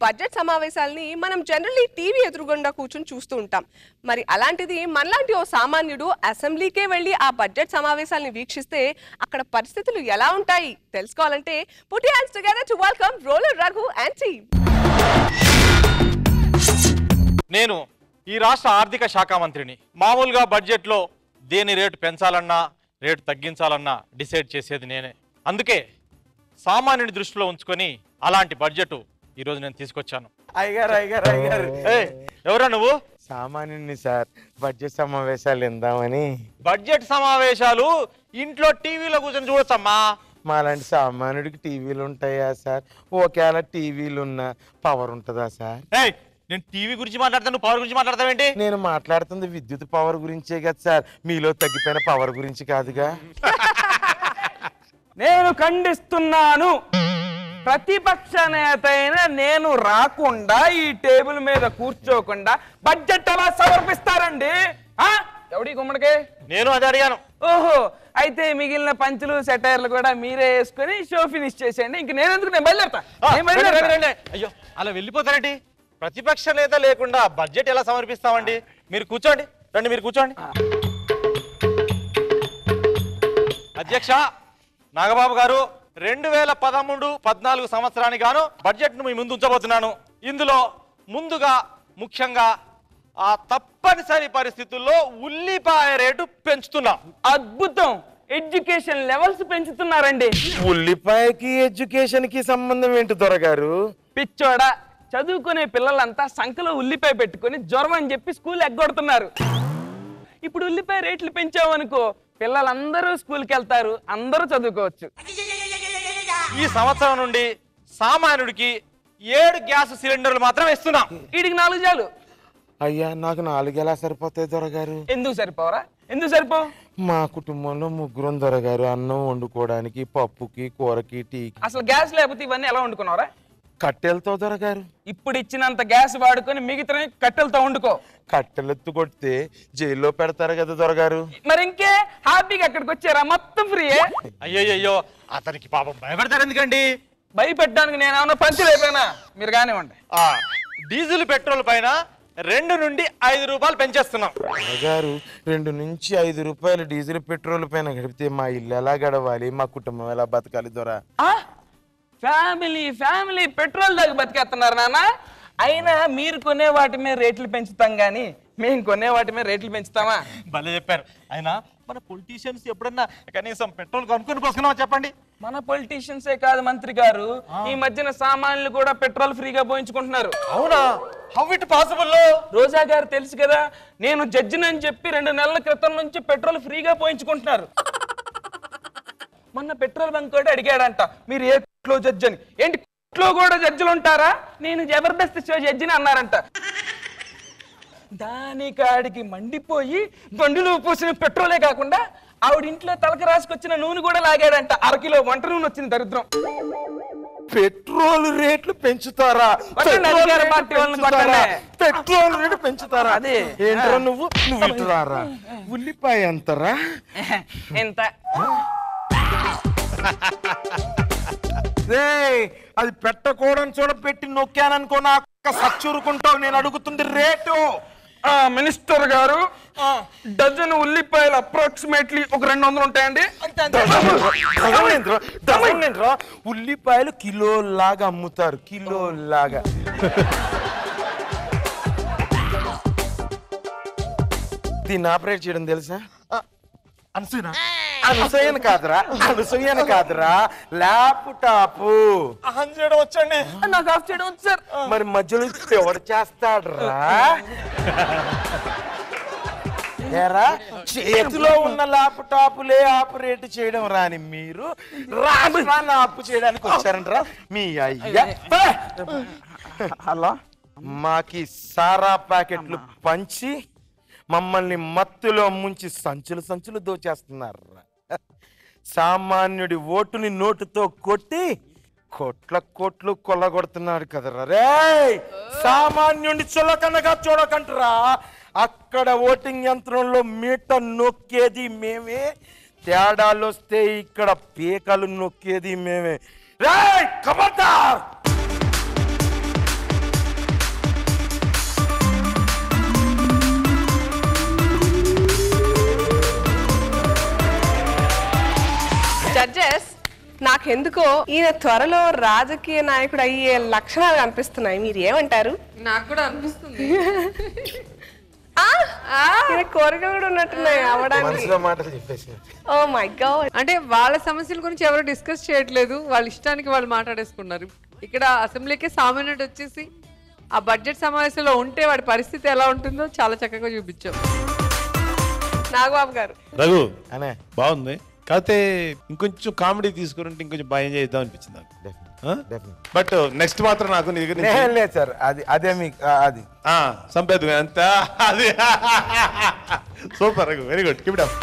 Budget సమావేశాలని మనం generally TV ఎదురుగుండా కూర్చొని చూస్తూ ఉంటాం. మరి అలాంటిది మనలాంటి ఓ సామాన్యుడు అసెంబ్లీకే వెళ్ళి ఆ బడ్జెట్ సమావేశాలని వీక్షిస్తే అక్కడ పరిస్థితులు ఎలా ఉంటాయి తెలుసుకోవాలంటే put your hands together to welcome roller Raghu and team. నేను ఈ రాష్ట్ర ఆర్థిక శాఖ మంత్రిని. మామూలుగా బడ్జెట్లో దేని రేటు పెంచాలన్నా రేటు తగ్గించాలన్నా డిసైడ్ చేసేది నేనే. అందుకే సామాన్యుడి దృష్టిలో ఉంచుకొని అలాంటి బడ్జెట్ ఈరోజు నేను తీసుకొచ్చాను. అయ్యారు ఎవరా నువ్వు? సామాన్యుని సార్, బడ్జెట్ సమావేశాలు ఇందామని. బడ్జెట్ సమావేశాలు ఇంట్లో టీవీలో కూర్చొని చూడొచ్చమ్మా. మాలాంటి సామాన్యుడికి టీవీలు ఉంటాయా సార్? ఒకవేళ టీవీలు ఉన్న పవర్ ఉంటుందా సార్? నేను టీవీ గురించి మాట్లాడతాను, నువ్వు పవర్ గురించి మాట్లాడతావేంటి? నేను మాట్లాడుతుంది విద్యుత్ పవర్ గురించే కదా సార్, మీలో తగ్గిపోయిన పవర్ గురించి కాదుగా. నేను ఖండిస్తున్నాను. ప్రతిపక్ష నేత అయిన నేను రాకుండా ఈ టేబుల్ మీద కూర్చోకుండా బడ్జెట్ ఎలా సమర్పిస్తారండి? ఎవడి గుమ్మడికే? నేను అదే అడిగాను. ఓహో, అయితే మిగిలిన పంచులు సెటైర్లు కూడా మీరే వేసుకొని షో ఫినిష్ చేసేయండి. ఇంక నేను బయలుదేరతా. అయ్యో, అలా వెళ్ళిపోతారండి. ప్రతిపక్ష నేత లేకుండా బడ్జెట్ ఎలా సమర్పిస్తామండి? మీరు కూర్చోండి, రండి మీరు కూర్చోండి. అధ్యక్ష నాగబాబు గారు, 2013-14 సంవత్సరానికి గాను బడ్జెట్ను మీ ముందు ఉంచబోతున్నాను. ఇందులో ముందుగా ముఖ్యంగా ఆ తప్పనిసరి పరిస్థితుల్లో ఉల్లిపాయ రేటు పెంచుతున్నాం. అద్భుతం, ఎడ్యుకేషన్ లెవెల్స్ పెంచుతున్నారండి. ఉల్లిపాయకి ఎడ్యుకేషన్ కి సంబంధం ఏంటి దొరగారు? పిచ్చోడా, చదువుకునే పిల్లలంతా సంఖలో ఉల్లిపాయ పెట్టుకొని జ్వరం అని చెప్పి స్కూల్ ఎగ్గొడుతున్నారు. ఇప్పుడు ఉల్లిపాయ రేట్లు పెంచామనుకో, పిల్లలందరూ స్కూల్కి వెళ్తారు, అందరూ చదువుకోవచ్చు. ఈ సంవత్సరం నుండి సామాన్యుడికి 7 గ్యాస్ సిలిండర్లు మాత్రం ఇస్తున్నాం. వీడికి 4 చాలు. అయ్యా, నాకు 4 ఎలా సరిపోతాయి దొరగారు? ఎందుకు సరిపోవరా? ఎందుకు సరిపో? మా కుటుంబంలో ముగ్గురం దొరగారు. అన్నం వండుకోవడానికి, పప్పుకి, కూరకి, టీకి. అసలు గ్యాస్ లేకపోతే ఇవన్నీ ఎలా వండుకున్నావరా? కట్టెలతో దొరగారు. ఇప్పుడు ఇచ్చినంత గ్యాస్ వాడుకొని మిగతా కట్టెలతో వండుకో. కట్టెలెత్తు కొడితే జైల్లో పెడతారు కదా దొరగారు. మరి ఇంకే హ్యాపీగా అక్కడికి వచ్చారా? మొత్తం ఫ్రీయే. అయ్యో, అతనికి పాపం భయపెడతారు ఎందుకండి? భయపెట్టడానికి నేను ఏమన్నా పంచులు అయిపోయినా? మీరు కానివ్వండి. డీజిల్ పెట్రోల్ పైన 2 నుండి 5 రూపాయలు పెంచేస్తున్నాం. దొరగారు, 2 నుంచి 5 రూపాయలు డీజిల్ పెట్రోల్ పైన గడిపితే మా ఇల్లు ఎలా గడవాలి, మా కుటుంబం ఎలా బతకాలి దొర? ఫ్యామిలీ పెట్రోల్ దాకా బతికేస్తున్నారు నాన్న. అయినా మీరు కొనే వాటి మీద రేట్లు పెంచుతాం గానీ మేము కొనే వాటి మీద రేట్లు పెంచుతామా? భలే చెప్పారు. అయినా మన పొలిటీషియన్స్ ఎప్పుడన్నా కనీసం పెట్రోల్ కొనుక్కొని పోసుకున్నామా చెప్పండి? మన పొలిటీషియన్సే కాదు మంత్రి గారు, ఈ మధ్యన సామాన్యులు కూడా పెట్రోల్ ఫ్రీగా పోయించుకుంటున్నారు. అవునా? How it possible? రోజా గారు తెలుసు కదా, నేను జడ్జినని చెప్పి 2 నెలల క్రితం నుంచి పెట్రోల్ ఫ్రీగా పోయించుకుంటున్నారు. మొన్న పెట్రోల్ బంక్ కూడా అడిగాడంట, మీరు ఏ కోర్టులో జడ్జి అని. ఏంటి, కోర్టులో కూడా జడ్జిలు ఉంటారా? నేను జబర్దస్త్ షో జడ్జిని అన్నారంట. దానికాడికి మండిపోయి బండిలో పోసిన పెట్రోలే కాకుండా ఆవిడ ఇంట్లో తలక రాసుకొచ్చిన నూనె కూడా లాగాడంట. 1 కిలో వంట నూనె వచ్చింది. దరిద్రం. పెట్రోల్ రేట్లు పెంచుతారా? Petrol rate పెంచుతారా? అదే ఏంట్రా నువ్వు ఇటురారా. ఉల్లిపాయ ఎంతరా? ఎంత? అది పెట్టకూడని చూడ పెట్టి నొక్కాననుకో, నాకు సచ్చూరుకుంటావు. నేను అడుగుతుంది రేటు. మినిస్టర్ గారు, డజన్ ఉల్లిపాయలు అప్రాక్సిమేట్లీ ఒక 200 ఉంటాయండి. ఉల్లిపాయలు కిలోలాగా అమ్ముతారు, కిలోలాగా. దీన్ని ఆపరేట్ చేయడం తెలుసా? అనసూయను కాదురా, ల్యాప్టాప్ ఆన్ చేయడం వచ్చండి. నాకు ఆఫ్ చేయడం వచ్చు సార్. మరి మధ్యలో ఎవడు చేస్తాడ్రా? ఏరా, చేతిలో ఉన్న ల్యాప్టాప్లే ఆపరేట్ చేయడం రాని మీరు రాష్ట్రాన్ని ఆపు చేయడానికి వచ్చారంటరా మీ అయ్యా. హలో, మాకి సారా ప్యాకెట్లు పంచి మమ్మల్ని మత్తులో ముంచి సంచులు దోచేస్తున్నారు. సామాన్యుడి ఓటుని నోటుతో కొట్టి కోట్లు కొల్లగొడుతున్నాడు కదరా. రే, సామాన్యుడిని చులకనగా చూడకంటరా. అక్కడ ఓటింగ్ యంత్రంలో మీటర్ నొక్కేది మేమే, తేడాలు వస్తే ఇక్కడ పీకలు నొక్కేది మేమే. రే, ఖబర్దార్! నాకెందుకో ఈయన త్వరలో రాజకీయ నాయకుడు అయ్యే లక్షణాలు కనిపిస్తున్నాయి. మీరు ఏమంటారు? నాకు కూడా అనిపిస్తుంది. ఈయన కోరికలు కూడా ఉన్నట్టున్నాయి అవడానికి. మనసులో మాటలు చెప్పేసి. Oh my God. అంటే వాళ్ళ సమస్యల గురించి ఎవరు డిస్కస్ చేయట్లేదు, వాళ్ళ ఇష్టానికి వాళ్ళు మాట్లాడేసుకున్నారు. ఇక్కడ అసెంబ్లీకి సామాన్యుడు వచ్చేసి ఆ బడ్జెట్ సమావేశంలో ఉంటే వాడి పరిస్థితి ఎలా ఉంటుందో చాలా చక్కగా చూపించాం. నాగబాబు గారు. రఘు అనే బాగుంది, కాకపోతే ఇంకొంచెం కామెడీ తీసుకుంటే ఇంకొంచెం బాగా ఎంజాయ్ చేద్దాం అనిపించింది నాకు. బట్ నెక్స్ట్ మాత్రం నాకు నీ దగ్గర నుంచి లేదు సార్, అదే మీకు అది సంపేద్ అంత అది super, very good, keep it up.